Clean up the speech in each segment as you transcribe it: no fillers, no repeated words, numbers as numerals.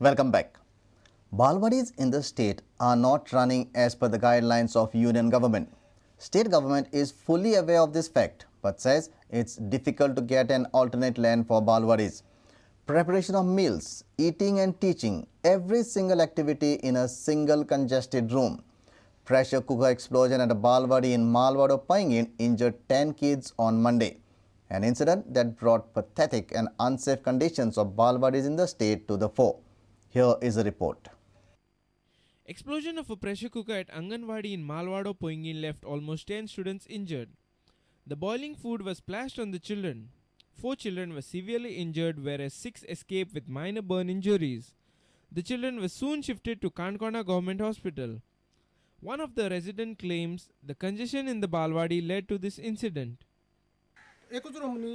Welcome back. Balwadis in the state are not running as per the guidelines of union government. State government is fully aware of this fact but says it's difficult to get an alternate land for Balwadis. Preparation of meals, eating and teaching, every single activity in a single congested room. Pressure cooker explosion at a Balwadi in Malwado, Ponguinim injured 10 kids on Monday. An incident that brought pathetic and unsafe conditions of Balwadis in the state to the fore. Here is a report. Explosion of a pressure cooker at Anganwadi in Malwado, Ponguinim left almost 10 students injured. The boiling food was splashed on the children. 4 children were severely injured, whereas 6 escaped with minor burn injuries. The children were soon shifted to Kankona Government Hospital. One of the residents claims the congestion in the Balwadi led to this incident. एकूच room न्ही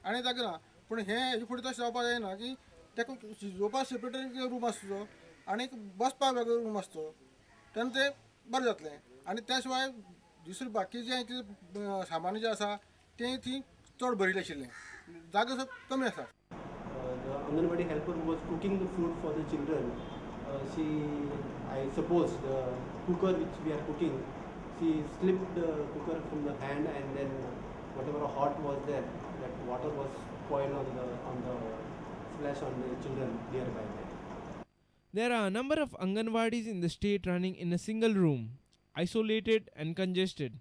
आनी जागे ना पूण हे हेजे फुडें तशें जावपाक जायना की ताका शिजोवपाक सेपरेट रूम आसचो आनी बसपाक वेगळो रूम आसचो तेन्ना तें बरें जातलें आनी त्या शिवाय दुसरें बाकी जें सामान जें आसा तें थंय चड भरिल्लें आशिल्लें जागो कमी आसा. The Anganwadi helper who was cooking the food for the children, I suppose the cooker which we are cooking, she slipped the cooker from the hand and then whatever hot was there, that water was poured on the splash on the children nearby. There are a number of Anganwadis in the state running in a single room, isolated and congested.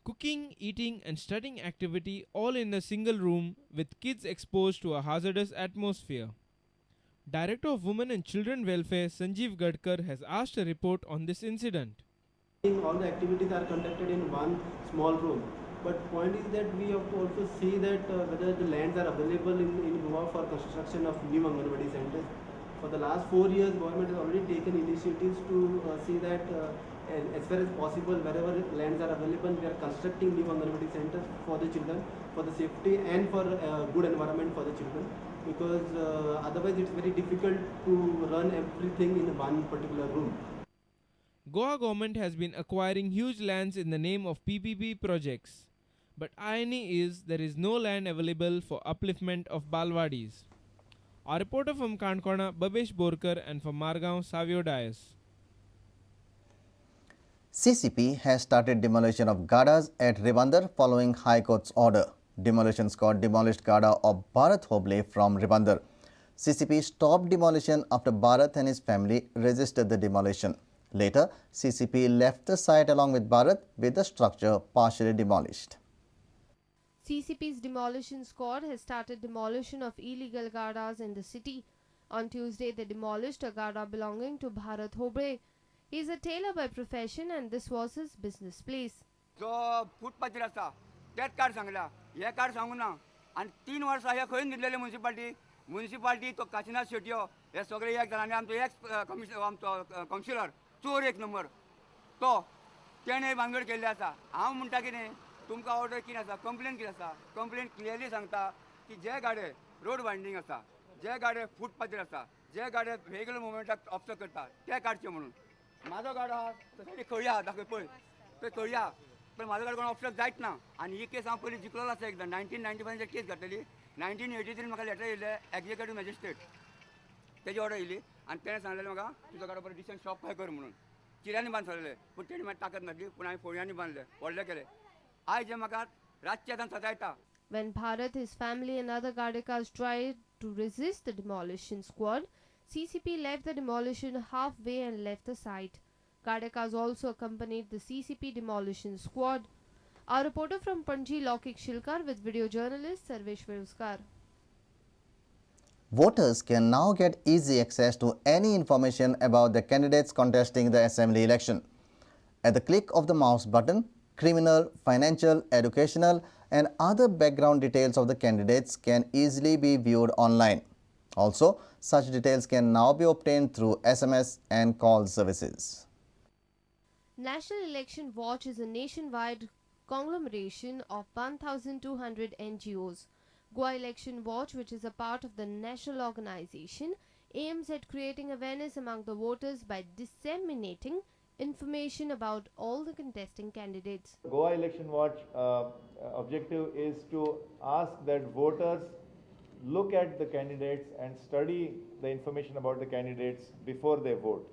Cooking, eating and studying activity all in a single room with kids exposed to a hazardous atmosphere. Director of Women and Children Welfare Sanjeev Gadkar has asked a report on this incident. All the activities are conducted in one small room. But point is that we have to also see that whether the lands are available in Goa for construction of new Anganwadi centers. For the last 4 years, government has already taken initiatives to see that as far as possible, wherever lands are available, we are constructing new Anganwadi centers for the children, for the safety and for good environment for the children. Because otherwise it's very difficult to run everything in one particular room. Goa government has been acquiring huge lands in the name of PPP projects. But irony is there is no land available for upliftment of Balwadis. Our reporter from Kankona, Babesh Borkar, and from Margaon, Savio Dias. CCP has started demolition of gadas at Ribandar following High Court's order. Demolition squad demolished gada of Bharat Hoble from Ribandar. CCP stopped demolition after Bharat and his family resisted the demolition. Later, CCP left the site along with Bharat with the structure partially demolished. CCP's demolition squad has started demolition of illegal gadas in the city. On Tuesday, they demolished a gada belonging to Bharat Hobre. He is a tailor by profession and this was his business place. जो फुटपाथेर आसा तेच card Sangla हे card सांगू ना आनी 3 वर्सां हे खंय दिल्लेले municipality तो काशिनाथ शेट्यो हे सगळे एक जाणांनी आमचो एक्स आमचो कावन्सिलर चोर एक नंबर तो तेणे भानगड केल्ली आसा. हांव म्हणटा कितें तुमकां ऑर्डर कितें आसा कंप्लेन कितें आसा कंप्लेन क्लियरली सांगता की जे गाडे रोड वायंडींग आसा जे गाडे फुटपाथेर आसा जे गाडे व्हेहिकल मुवमेंटाक ऑब्स्ट्रक्ट करता ते काडचे म्हणून. म्हाजो गाडो आहा तो खळी आहा दाखय पळय तो खळी आहा पण म्हाजो गाडो कोण ऑब्स्ट्रक्ट जायत ना आनी ही केस हांव पयलीं जिखलोलो आसा एकदां 1995 केस घातलेली 1983 म्हाका लेटर येयलें एक्झिक्युटीव मॅजिस्ट्रेट तेजी ऑर्डर येयली आनी तेणें सांगलेलें म्हाका तुजो गाडो बरो डिसेंट शॉप कर म्हणून चिऱ्यांनी बांद सांगलेलें पूण तेणी म्हाका ताकद नासली पूण हांवें फोळयांनी बांदले व्हडले केले आयज जे म्हाका रातचे आतां सतायता. When Bharat, his family and other Gadikas tried to resist the demolition squad, CCP left the demolition halfway and left the site. Gadikas also accompanied the CCP demolition squad. Our reporter from Panji, Lokik Shilkar, with video journalist Sarveshwar Uskar. Voters can now get easy access to any information about the candidates contesting the assembly election. At the click of the mouse button, criminal, financial, educational and other background details of the candidates can easily be viewed online. Also, such details can now be obtained through SMS and call services. National Election Watch is a nationwide conglomeration of 1,200 NGOs. Goa Election Watch, which is a part of the national organization, aims at creating awareness among the voters by disseminating information about all the contesting candidates. Goa Election Watch objective is to ask that voters look at the candidates and study the information about the candidates before they vote.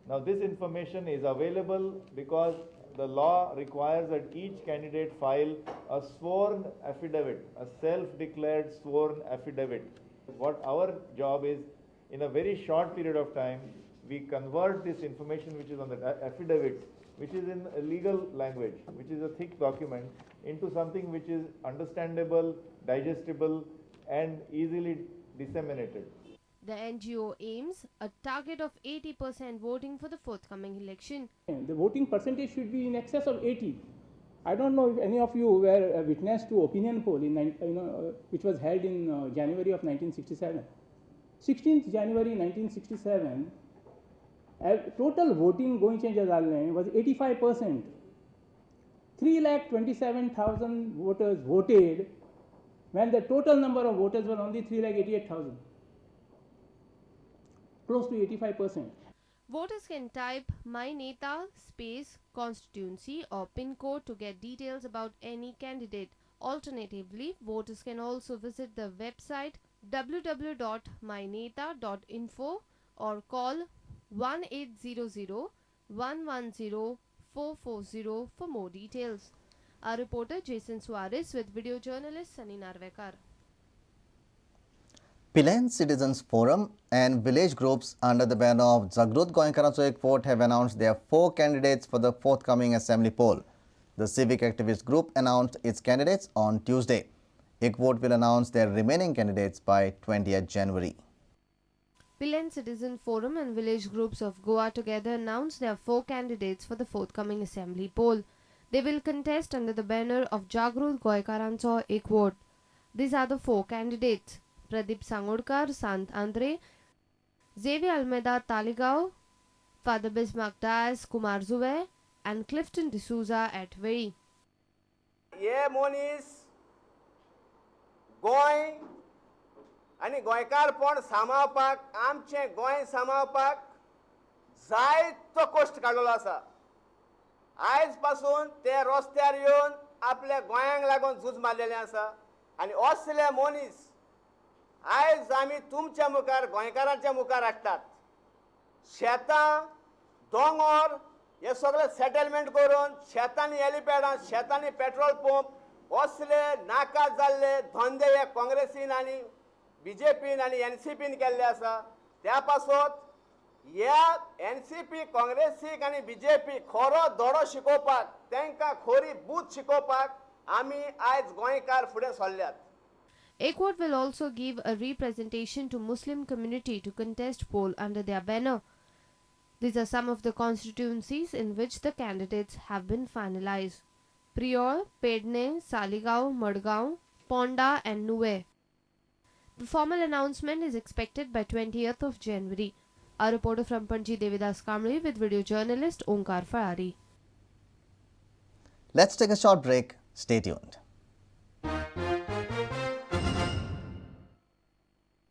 Now this information is available because the law requires that each candidate file a sworn affidavit, a self-declared sworn affidavit. What our job is, in a very short period of time, we convert this information which is on the affidavit, which is in a legal language, which is a thick document, into something which is understandable, digestible, and easily disseminated. The NGO aims a target of 80% voting for the forthcoming election. The voting percentage should be in excess of 80. I don't know if any of you were a witness to opinion poll in, which was held in January of 1967. 16th January 1967, total voting going change was 85%. 3,27,000 voters voted when the total number of voters were only 3,88,000. Close to 85%. Voters can type My Neta space constituency or pin code to get details about any candidate. Alternatively, voters can also visit the website www.myneta.info or call 1800-110-440 for more details. Our reporter Jason Suarez with video journalist Sunny Narvekar. Pilen Citizens Forum and village groups under the banner of Jagrut Goenkarancho Ekvot have announced their 4 candidates for the forthcoming assembly poll. The civic activist group announced its candidates on Tuesday. Ekvot will announce their remaining candidates by 20th January. Pilen Citizen Forum and village groups of Goa together announced their 4 candidates for the forthcoming assembly poll. They will contest under the banner of Jagrut Goenkarancho Ekvot. These are the 4 candidates: Pradeep Sangodkar, Sant Andre, Xavier Almeida Taligao, Father Bismarck Dias, Kumar Zuve, and Clifton D'Souza at Veri. ये मनीस गोंय आनी गोंयकारपण सांबाळपाक आमचें गोंय सांबाळपाक जायतो कश्ट काडलेलो आसा. आयज पासून ते रस्त्यार येवन आपल्या गोंयांक लागून झूज मारलेलें आसा आनी असले मनीस आयज आमी तुमच्या मुखार गोंयकारांच्या मुखार हाडटात. शेतां दोंगर हे सगळे सेटलमेंट करून शेतांनी हेलिपॅडां शेतांनी पेट्रोल पंप असले नाका जाल्ले धंदे हे काँग्रेसीन आनी बीजेपीन आनी एनसीपीन केल्ले आसा. त्या पासत ह्या एनसीपी काँग्रेसीक आनी बीजेपी खरो धडो शिकोवपाक तांकां खरी बूथ शिकोवपाक आमी आयज गोंयकार फुडें सरल्यात. Ekvot will also give a representation to Muslim community to contest poll under their banner. These are some of the constituencies in which the candidates have been finalized: Prior, Pedne, Saligao, Madgaon, Ponda and Nuwe. The formal announcement is expected by 20th of January. Our reporter from Panji Devidas Kamli with video journalist Onkar Farari. Let's take a short break. Stay tuned.